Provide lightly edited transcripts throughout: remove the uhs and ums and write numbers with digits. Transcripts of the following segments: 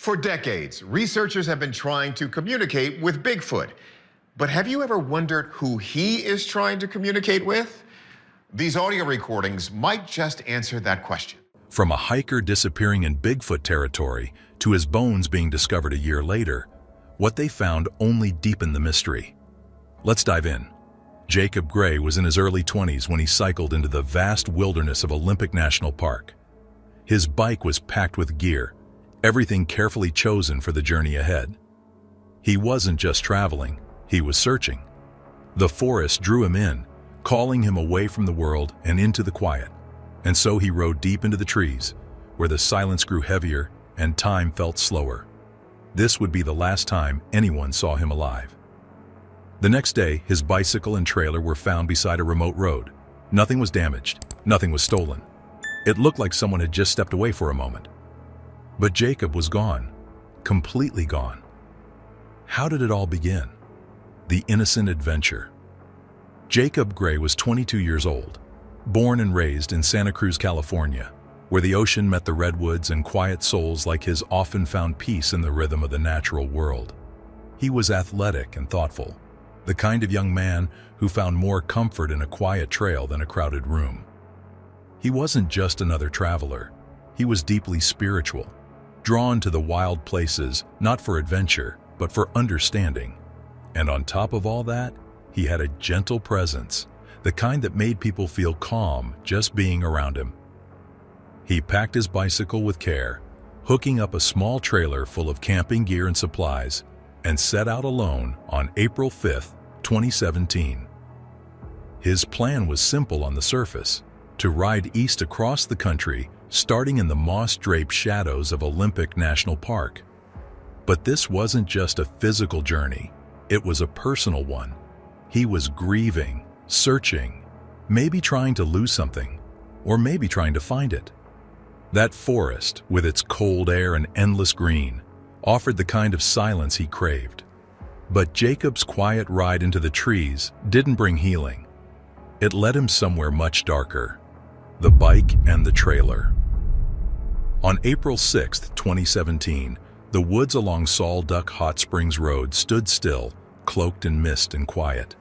For decades, researchers have been trying to communicate with Bigfoot. But have you ever wondered who he is trying to communicate with? These audio recordings might just answer that question. From a hiker disappearing in Bigfoot territory to his bones being discovered a year later, what they found only deepened the mystery. Let's dive in. Jacob Gray was in his early 20s when he cycled into the vast wilderness of Olympic National Park. His bike was packed with gear, everything carefully chosen for the journey ahead. He wasn't just traveling, he was searching. The forest drew him in, calling him away from the world and into the quiet. And so he rode deep into the trees, where the silence grew heavier and time felt slower. This would be the last time anyone saw him alive. The next day, his bicycle and trailer were found beside a remote road. Nothing was damaged, nothing was stolen. It looked like someone had just stepped away for a moment. But Jacob was gone, completely gone. How did it all begin? The innocent adventure. Jacob Gray was 22 years old, born and raised in Santa Cruz, California, where the ocean met the redwoods and quiet souls like his often found peace in the rhythm of the natural world. He was athletic and thoughtful, the kind of young man who found more comfort in a quiet trail than a crowded room. He wasn't just another traveler, he was deeply spiritual, drawn to the wild places not for adventure, but for understanding. And on top of all that, he had a gentle presence, the kind that made people feel calm just being around him. He packed his bicycle with care, hooking up a small trailer full of camping gear and supplies, and set out alone on April 5, 2017. His plan was simple on the surface, to ride east across the country, starting in the moss-draped shadows of Olympic National Park. But this wasn't just a physical journey, it was a personal one. He was grieving, searching, maybe trying to lose something, or maybe trying to find it. That forest, with its cold air and endless green, offered the kind of silence he craved. But Jacob's quiet ride into the trees didn't bring healing. It led him somewhere much darker: the bike and the trailer. On April 6, 2017, the woods along Salt Duck Hot Springs Road stood still, cloaked in mist and quiet.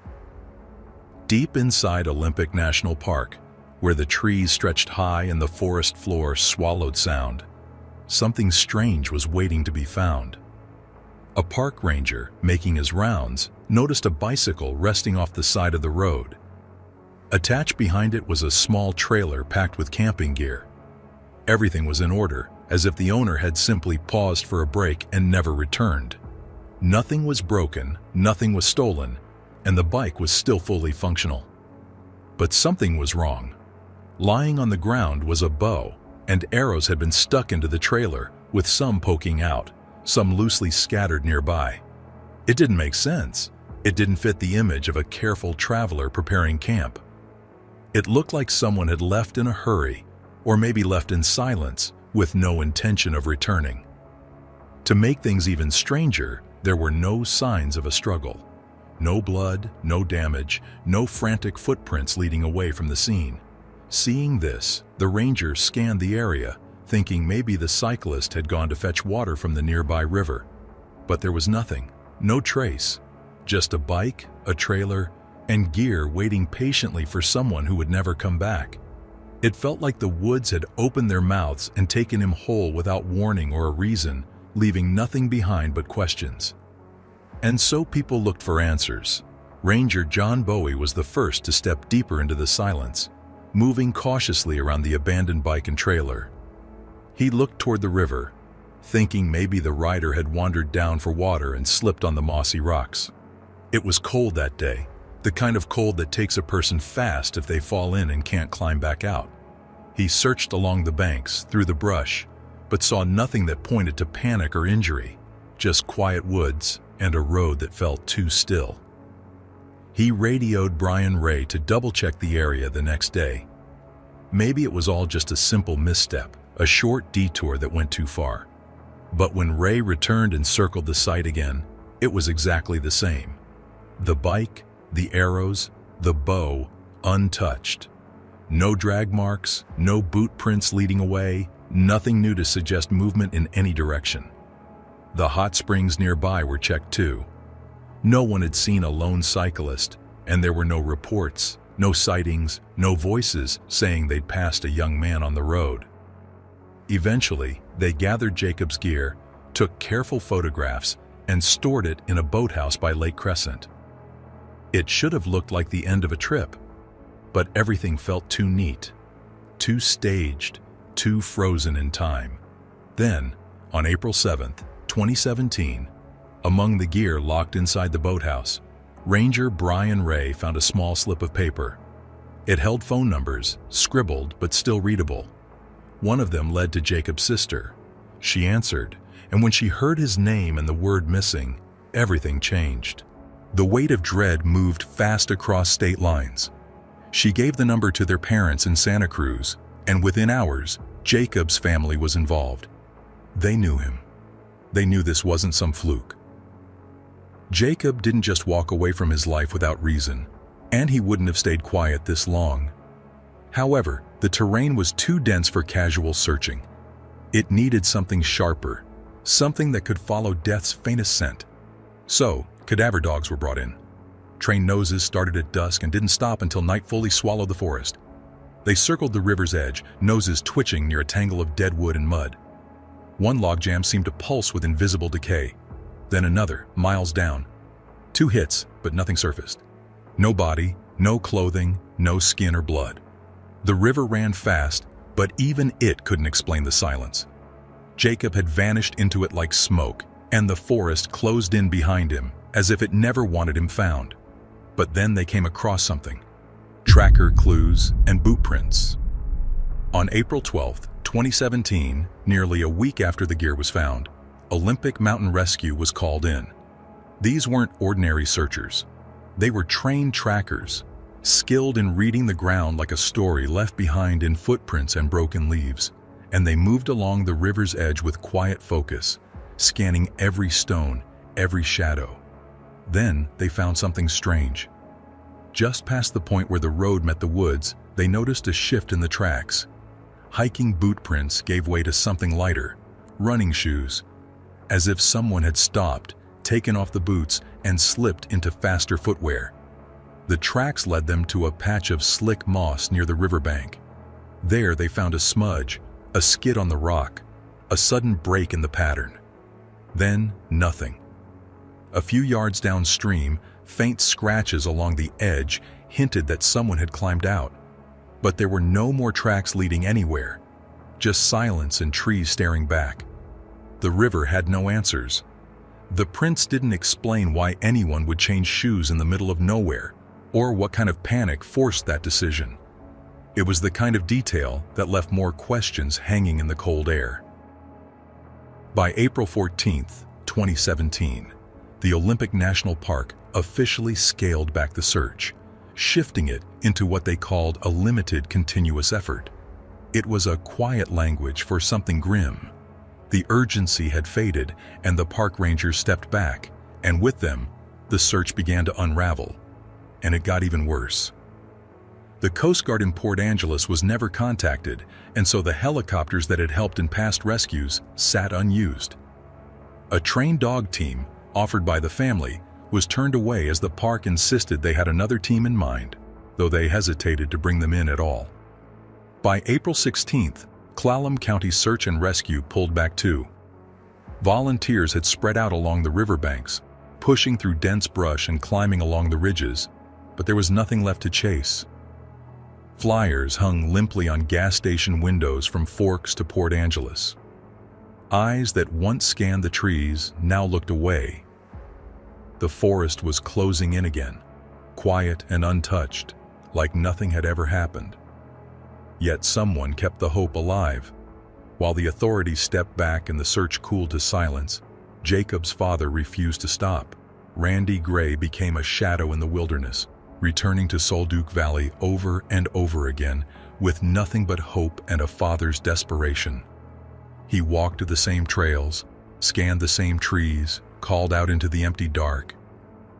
Deep inside Olympic National Park, where the trees stretched high and the forest floor swallowed sound, something strange was waiting to be found. A park ranger, making his rounds, noticed a bicycle resting off the side of the road. Attached behind it was a small trailer packed with camping gear. Everything was in order, as if the owner had simply paused for a break and never returned. Nothing was broken, nothing was stolen, and the bike was still fully functional. But something was wrong. Lying on the ground was a bow, and arrows had been stuck into the trailer, with some poking out, some loosely scattered nearby. It didn't make sense. It didn't fit the image of a careful traveler preparing camp. It looked like someone had left in a hurry, or maybe left in silence, with no intention of returning. To make things even stranger, there were no signs of a struggle. No blood, no damage, no frantic footprints leading away from the scene. Seeing this, the ranger scanned the area, thinking maybe the cyclist had gone to fetch water from the nearby river. But there was nothing, no trace, just a bike, a trailer, and gear waiting patiently for someone who would never come back. It felt like the woods had opened their mouths and taken him whole without warning or a reason, leaving nothing behind but questions. And so people looked for answers. Ranger John Bowie was the first to step deeper into the silence, moving cautiously around the abandoned bike and trailer. He looked toward the river, thinking maybe the rider had wandered down for water and slipped on the mossy rocks. It was cold that day, the kind of cold that takes a person fast if they fall in and can't climb back out. He searched along the banks, through the brush, but saw nothing that pointed to panic or injury, just quiet woods and a road that felt too still. He radioed Brian Ray to double-check the area the next day. Maybe it was all just a simple misstep, a short detour that went too far. But when Ray returned and circled the site again, it was exactly the same. The bike, the arrows, the bow, untouched. No drag marks, no boot prints leading away, nothing new to suggest movement in any direction. The hot springs nearby were checked too. No one had seen a lone cyclist, and there were no reports, no sightings, no voices saying they'd passed a young man on the road. Eventually, they gathered Jacob's gear, took careful photographs, and stored it in a boathouse by Lake Crescent. It should have looked like the end of a trip, but everything felt too neat, too staged, too frozen in time. Then, on April 7th, 2017, among the gear locked inside the boathouse, Ranger Brian Ray found a small slip of paper. It held phone numbers, scribbled but still readable. One of them led to Jacob's sister. She answered, and when she heard his name and the word missing, everything changed. The weight of dread moved fast across state lines. She gave the number to their parents in Santa Cruz, and within hours, Jacob's family was involved. They knew him. They knew this wasn't some fluke. Jacob didn't just walk away from his life without reason, and he wouldn't have stayed quiet this long. However, the terrain was too dense for casual searching. It needed something sharper, something that could follow death's faintest scent. So, cadaver dogs were brought in. Trained noses started at dusk and didn't stop until night fully swallowed the forest. They circled the river's edge, noses twitching near a tangle of dead wood and mud. One logjam seemed to pulse with invisible decay. Then another, miles down. 2 hits, but nothing surfaced. No body, no clothing, no skin or blood. The river ran fast, but even it couldn't explain the silence. Jacob had vanished into it like smoke, and the forest closed in behind him, as if it never wanted him found. But then they came across something. Tracker clues and boot prints. On April 12th, 2017, nearly a week after the gear was found, Olympic Mountain Rescue was called in. These weren't ordinary searchers. They were trained trackers, skilled in reading the ground like a story left behind in footprints and broken leaves, and they moved along the river's edge with quiet focus, scanning every stone, every shadow. Then they found something strange. Just past the point where the road met the woods, they noticed a shift in the tracks. Hiking boot prints gave way to something lighter, running shoes, as if someone had stopped, taken off the boots, and slipped into faster footwear. The tracks led them to a patch of slick moss near the riverbank. There they found a smudge, a skid on the rock, a sudden break in the pattern. Then nothing. A few yards downstream, faint scratches along the edge hinted that someone had climbed out. But there were no more tracks leading anywhere, just silence and trees staring back. The river had no answers. The prints didn't explain why anyone would change shoes in the middle of nowhere, or what kind of panic forced that decision. It was the kind of detail that left more questions hanging in the cold air. By April 14th, 2017, the Olympic National Park officially scaled back the search, shifting it into what they called a limited continuous effort. It was a quiet language for something grim. The urgency had faded, and the park rangers stepped back, and with them, the search began to unravel. And it got even worse. The Coast Guard in Port Angeles was never contacted, and so the helicopters that had helped in past rescues sat unused. A trained dog team, offered by the family, was turned away as the park insisted they had another team in mind, though they hesitated to bring them in at all. By April 16th, Clallam County Search and Rescue pulled back too. Volunteers had spread out along the riverbanks, pushing through dense brush and climbing along the ridges, but there was nothing left to chase. Flyers hung limply on gas station windows from Forks to Port Angeles. Eyes that once scanned the trees now looked away. The forest was closing in again, quiet and untouched, like nothing had ever happened. Yet someone kept the hope alive. While the authorities stepped back and the search cooled to silence, Jacob's father refused to stop. Randy Gray became a shadow in the wilderness, returning to Solduke Valley over and over again with nothing but hope and a father's desperation. He walked the same trails, scanned the same trees, called out into the empty dark.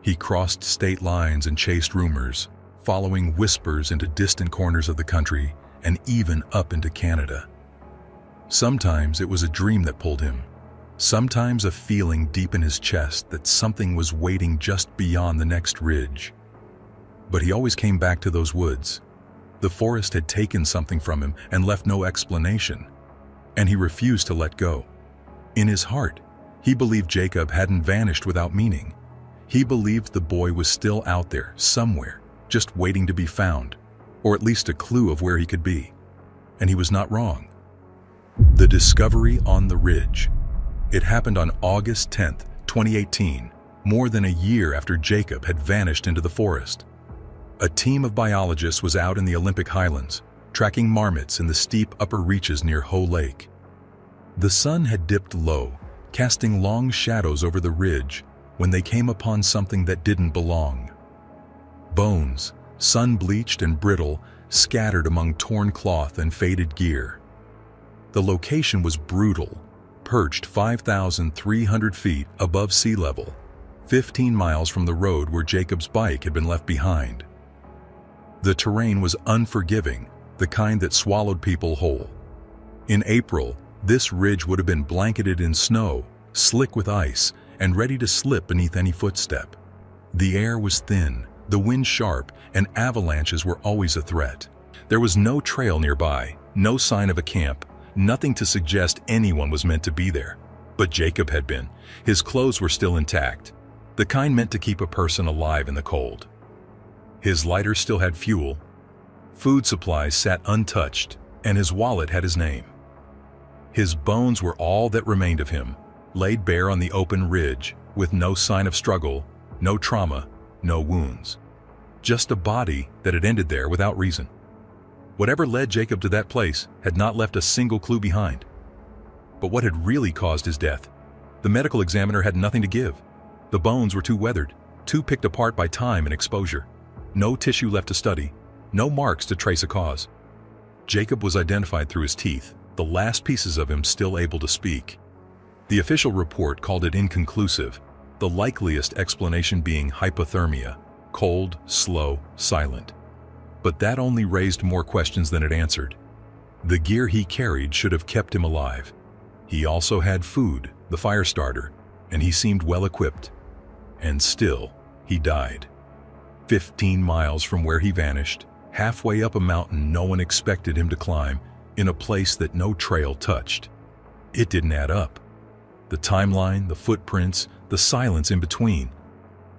He crossed state lines and chased rumors, following whispers into distant corners of the country and even up into Canada. Sometimes it was a dream that pulled him, Sometimes a feeling deep in his chest that something was waiting just beyond the next ridge. But he always came back to those woods. The forest had taken something from him and left no explanation, and he refused to let go. In his heart, he believed Jacob hadn't vanished without meaning. He believed the boy was still out there, somewhere, just waiting to be found, or at least a clue of where he could be. And he was not wrong. The discovery on the ridge. It happened on August 10th, 2018, more than a year after Jacob had vanished into the forest. A team of biologists was out in the Olympic Highlands, tracking marmots in the steep upper reaches near Ho Lake. The sun had dipped low, casting long shadows over the ridge when they came upon something that didn't belong. Bones, sun-bleached and brittle, scattered among torn cloth and faded gear. The location was brutal, perched 5,300 feet above sea level, 15 miles from the road where Jacob's bike had been left behind. The terrain was unforgiving, the kind that swallowed people whole. In April, this ridge would have been blanketed in snow, slick with ice, and ready to slip beneath any footstep. The air was thin, the wind sharp, and avalanches were always a threat. There was no trail nearby, no sign of a camp, nothing to suggest anyone was meant to be there. But Jacob had been. His clothes were still intact, the kind meant to keep a person alive in the cold. His lighter still had fuel. Food supplies sat untouched, and his wallet had his name. His bones were all that remained of him, laid bare on the open ridge, with no sign of struggle, no trauma, no wounds. Just a body that had ended there without reason. Whatever led Jacob to that place had not left a single clue behind. But what had really caused his death? The medical examiner had nothing to give. The bones were too weathered, too picked apart by time and exposure. No tissue left to study, no marks to trace a cause. Jacob was identified through his teeth, the last pieces of him still able to speak. The official report called it inconclusive, the likeliest explanation being hypothermia, cold, slow, silent. But that only raised more questions than it answered. The gear he carried should have kept him alive. He also had food, the fire starter, and he seemed well equipped. And still, he died. 15 miles from where he vanished, halfway up a mountain no one expected him to climb, in a place that no trail touched. It didn't add up. The timeline, the footprints, the silence in between.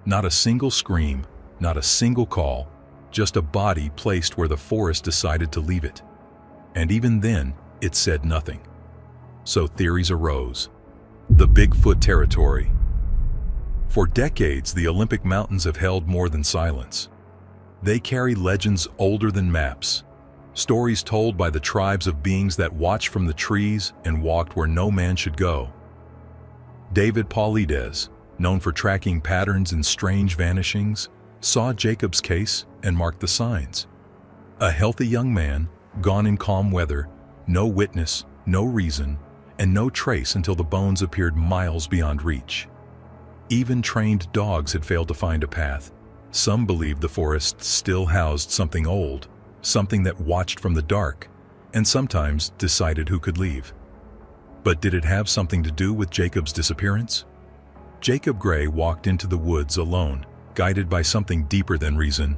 Not a single scream, not a single call, just a body placed where the forest decided to leave it. And even then, it said nothing. So theories arose. The Bigfoot territory. For decades, the Olympic Mountains have held more than silence. They carry legends older than maps, stories told by the tribes of beings that watched from the trees and walked where no man should go. David Paulides, known for tracking patterns in strange vanishings, saw Jacob's case and marked the signs. A healthy young man, gone in calm weather, no witness, no reason, and no trace until the bones appeared miles beyond reach. Even trained dogs had failed to find a path. Some believed the forest still housed something old, something that watched from the dark, and sometimes decided who could leave. But did it have something to do with Jacob's disappearance? Jacob Gray walked into the woods alone, guided by something deeper than reason.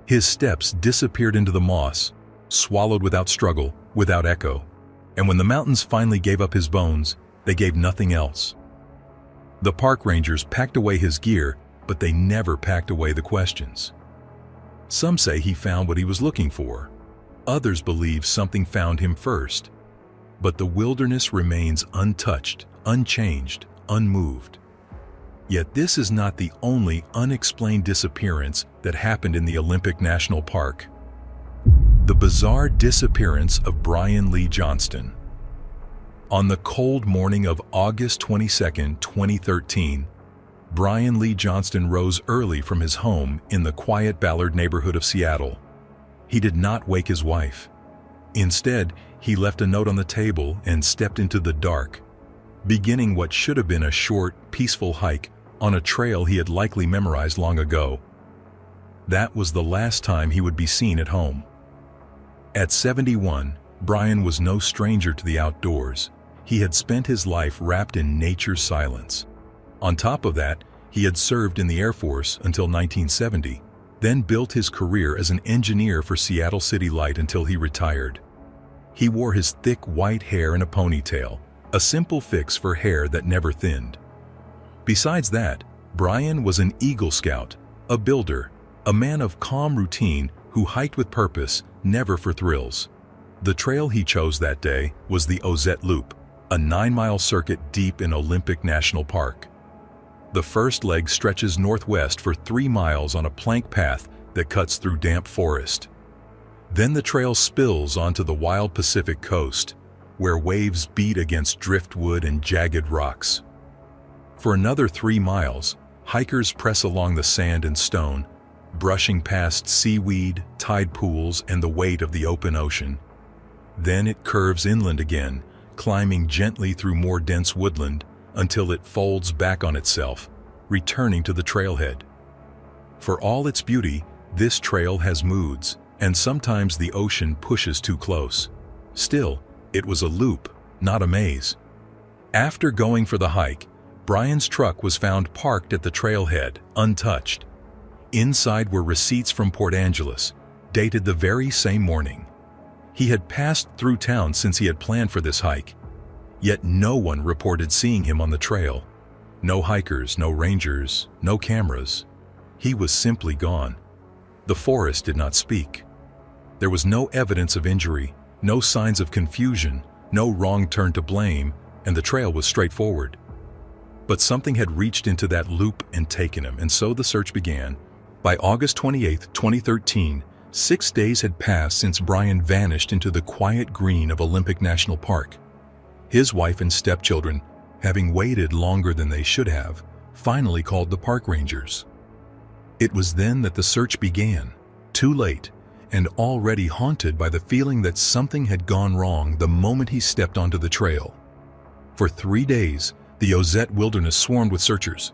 His steps disappeared into the moss, swallowed without struggle, without echo. And when the mountains finally gave up his bones, they gave nothing else. The park rangers packed away his gear, but they never packed away the questions. Some say he found what he was looking for. Others believe something found him first. But the wilderness remains untouched, unchanged, unmoved. Yet this is not the only unexplained disappearance that happened in the Olympic National Park. The bizarre disappearance of Brian Lee Johnston. On the cold morning of August 22, 2013, Brian Lee Johnston rose early from his home in the quiet Ballard neighborhood of Seattle. He did not wake his wife. Instead, he left a note on the table and stepped into the dark, beginning what should have been a short, peaceful hike on a trail he had likely memorized long ago. That was the last time he would be seen at home. At 71, Brian was no stranger to the outdoors. He had spent his life wrapped in nature's silence. On top of that, he had served in the Air Force until 1970, then built his career as an engineer for Seattle City Light until he retired. He wore his thick white hair in a ponytail, a simple fix for hair that never thinned. Besides that, Brian was an Eagle Scout, a builder, a man of calm routine who hiked with purpose, never for thrills. The trail he chose that day was the Ozette Loop, a 9-mile circuit deep in Olympic National Park. The first leg stretches northwest for 3 miles on a plank path that cuts through damp forest. Then the trail spills onto the wild Pacific coast, where waves beat against driftwood and jagged rocks. For another 3 miles, hikers press along the sand and stone, brushing past seaweed, tide pools, and the weight of the open ocean. Then it curves inland again, climbing gently through more dense woodland until it folds back on itself, returning to the trailhead. For all its beauty, this trail has moods, and sometimes the ocean pushes too close. Still, it was a loop, not a maze. After going for the hike, Brian's truck was found parked at the trailhead, untouched. Inside were receipts from Port Angeles, dated the very same morning. He had passed through town since he had planned for this hike, yet no one reported seeing him on the trail. No hikers, no rangers, no cameras. He was simply gone. The forest did not speak. There was no evidence of injury, no signs of confusion, no wrong turn to blame, and the trail was straightforward. But something had reached into that loop and taken him, and so the search began. By August 28, 2013, 6 days had passed since Brian vanished into the quiet green of Olympic National Park. His wife and stepchildren, having waited longer than they should have, finally called the park rangers. It was then that the search began, too late, and already haunted by the feeling that something had gone wrong the moment he stepped onto the trail. For 3 days, the Ozette Wilderness swarmed with searchers.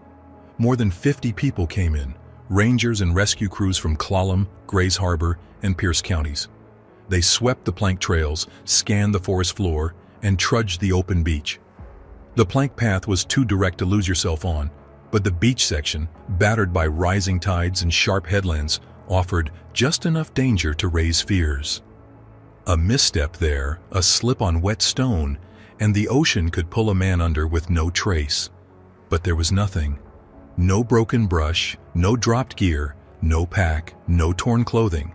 More than 50 people came in, rangers and rescue crews from Clallam, Grays Harbor, and Pierce counties. They swept the plank trails, scanned the forest floor, and trudged the open beach. The plank path was too direct to lose yourself on, but the beach section, battered by rising tides and sharp headlands, offered just enough danger to raise fears. A misstep there, a slip on wet stone, and the ocean could pull a man under with no trace. But there was nothing. No broken brush, no dropped gear, no pack, no torn clothing.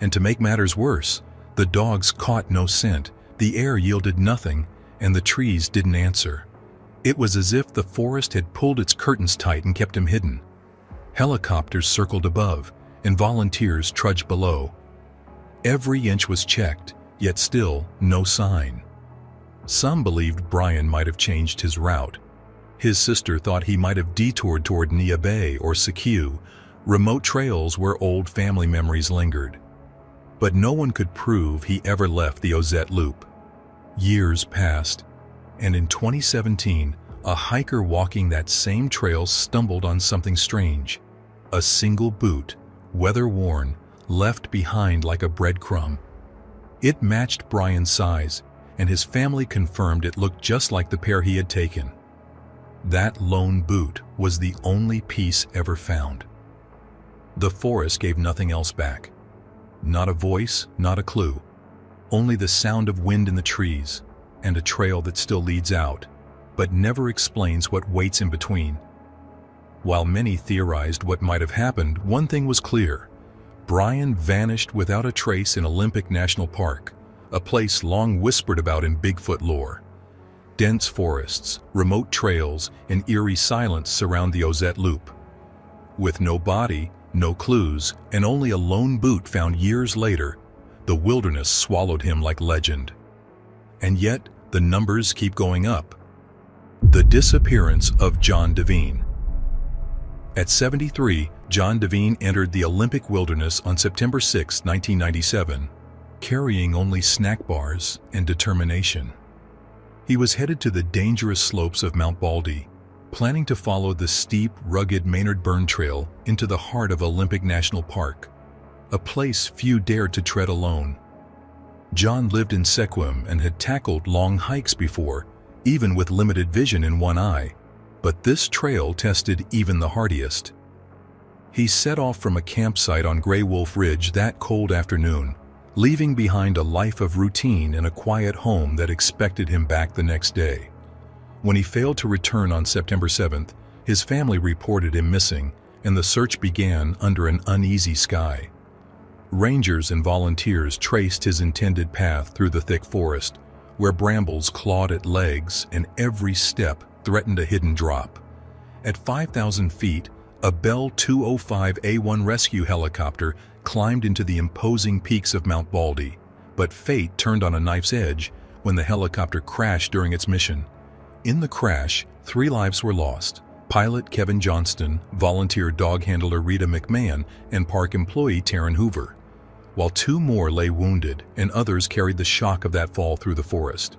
And to make matters worse, the dogs caught no scent, the air yielded nothing, and the trees didn't answer. It was as if the forest had pulled its curtains tight and kept him hidden. Helicopters circled above, and volunteers trudged below. Every inch was checked, yet still no sign. Some believed Brian might have changed his route. His sister thought he might have detoured toward Nia Bay or Sikiu, remote trails where old family memories lingered. But no one could prove he ever left the Ozette Loop. Years passed, and in 2017, a hiker walking that same trail stumbled on something strange. A single boot, weather-worn, left behind like a breadcrumb. It matched Brian's size, and his family confirmed it looked just like the pair he had taken. That lone boot was the only piece ever found. The forest gave nothing else back. Not a voice, not a clue. Only the sound of wind in the trees, and a trail that still leads out, but never explains what waits in between. While many theorized what might have happened, one thing was clear. Brian vanished without a trace in Olympic National Park, a place long whispered about in Bigfoot lore. Dense forests, remote trails, and eerie silence surround the Ozette Loop. With no body, no clues, and only a lone boot found years later, the wilderness swallowed him like legend. And yet, the numbers keep going up. The disappearance of John Devine. At 73, John Devine entered the Olympic wilderness on September 6, 1997, carrying only snack bars and determination. He was headed to the dangerous slopes of Mount Baldy, planning to follow the steep, rugged Maynard Burn Trail into the heart of Olympic National Park, a place few dared to tread alone. John lived in Sequim and had tackled long hikes before, even with limited vision in one eye, but this trail tested even the hardiest. He set off from a campsite on Grey Wolf Ridge that cold afternoon, leaving behind a life of routine in a quiet home that expected him back the next day. When he failed to return on September 7th, his family reported him missing, and the search began under an uneasy sky. Rangers and volunteers traced his intended path through the thick forest, where brambles clawed at legs and every step threatened a hidden drop. At 5,000 feet, a Bell 205A1 rescue helicopter climbed into the imposing peaks of Mount Baldy, but fate turned on a knife's edge when the helicopter crashed during its mission. In the crash, 3 lives were lost: pilot Kevin Johnston, volunteer dog handler Rita McMahon, and park employee Taryn Hoover, while 2 more lay wounded and others carried the shock of that fall through the forest.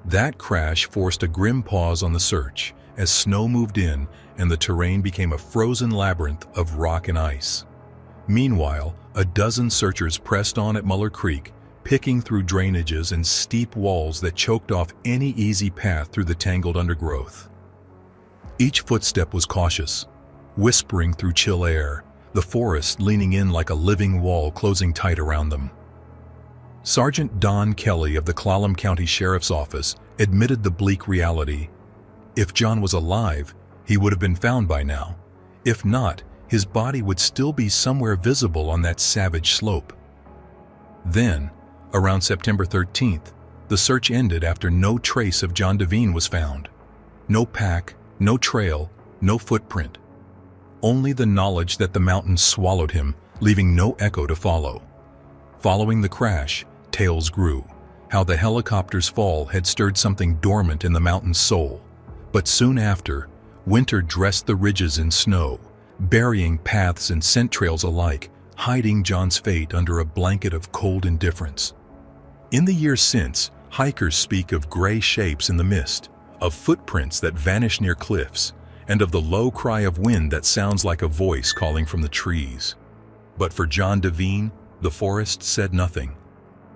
That crash forced a grim pause on the search as snow moved in and the terrain became a frozen labyrinth of rock and ice. Meanwhile, a dozen searchers pressed on at Muller Creek, picking through drainages and steep walls that choked off any easy path through the tangled undergrowth. Each footstep was cautious, whispering through chill air, the forest leaning in like a living wall closing tight around them. Sergeant Don Kelly of the Clallam County Sheriff's Office admitted the bleak reality. If John was alive, he would have been found by now. If not, his body would still be somewhere visible on that savage slope. Then, around September 13th, the search ended after no trace of John Devine was found. No pack, no trail, no footprint. Only the knowledge that the mountains swallowed him, leaving no echo to follow. Following the crash, tales grew, how the helicopter's fall had stirred something dormant in the mountain's soul. But soon after, winter dressed the ridges in snow, burying paths and scent trails alike, hiding John's fate under a blanket of cold indifference. In the years since, hikers speak of gray shapes in the mist, of footprints that vanish near cliffs, and of the low cry of wind that sounds like a voice calling from the trees. But for John Devine, the forest said nothing.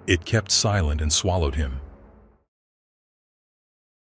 It kept silent and swallowed him.